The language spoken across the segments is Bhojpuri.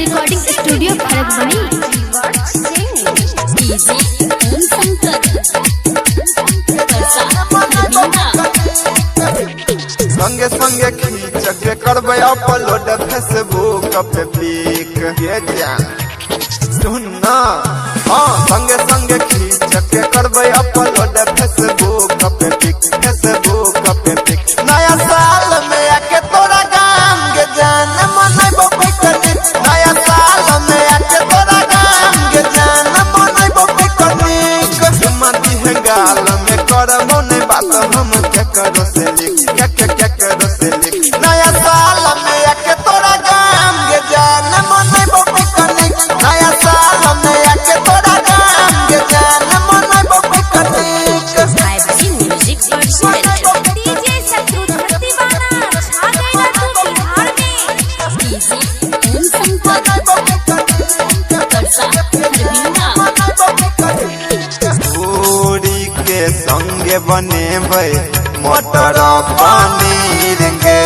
Recording studio Kharagpur. संगे संगे खींच के करबे अपलोड फेसबुक पे पिक के जान सुनना। हाँ संगे संगे खींच के करबे अपलोड फेसबुक पे पिक नया साल में आके तोरा गाम के जान मनैबो पिकनिक। नया साल में आके तोरा गाम के जान मनैबो पिकनिक। मती है गाल में करबो ने बात हम क्या करो से लिख नया साल में आके तोरा गाम के जान मनैबो पिकनिक। नया साल में आके तोरा गाम के जान मनैबो पिकनिक। म्यूजिक डीजे शत्रु दीवाना छा गइला तू बिहार पूरी के संगे बनेबै मटर पनीर गे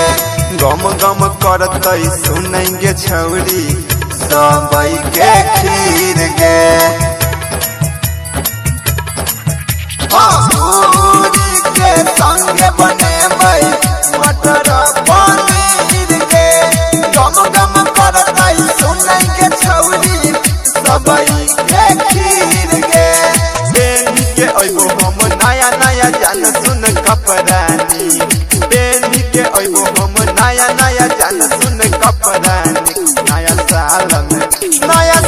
गम गम करतै सुनेंगे छौरी सबई के खीर गे। पूरी के संगे बनेबै मटर पनीर गे गम गम करतै सुनेंगे छौरी सबई के खीर गे। के अइबो हम नया नया जान सुन कपरानी बेनी के अइबो हम नया नया जान सुन कपरानी। नया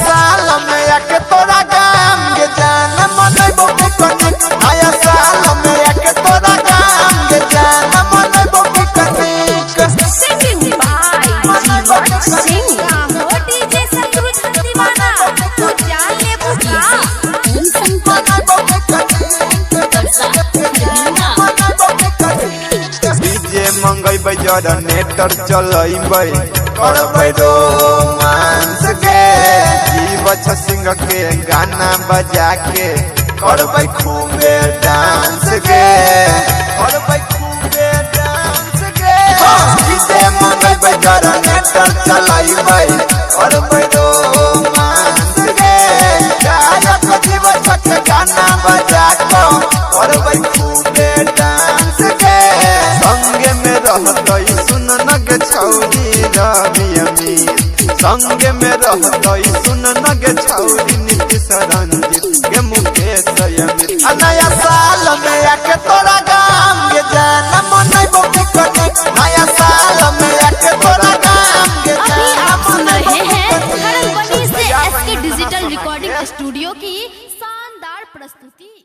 साल में आके तोरा गाम के जान मनैबो पिकनिक। नया साल में आके तोरा गाम के जान मनैबो पिकनिक। डीजे शत्रु दीवाना तू जान ले डीजे मंगैबै जनरेटर चलैबै करबै रोमांस गे जीव सिंह के गाना बजा के करबै खूबे डांस गे डीजे मंगैबै जनरेटर चलैबै करबै रोमांस गे गायक जीव के गाना बजा के करबै खूबे डांस गे। संगे में रहतै सुन नग छौरी रवि अमीर संगे में रहतै सुन नग छौरी नीतीश रंजित के मुकेश अमित। नया साल में आके तोरा गाम के जान मनैबो पिकनिक। नया साल में आके तोरा गाम के जान आप सुन रहे हैं खड़गपुर से एसके डिजिटल रिकॉर्डिंग स्टूडियो की शानदार प्रस्तुति।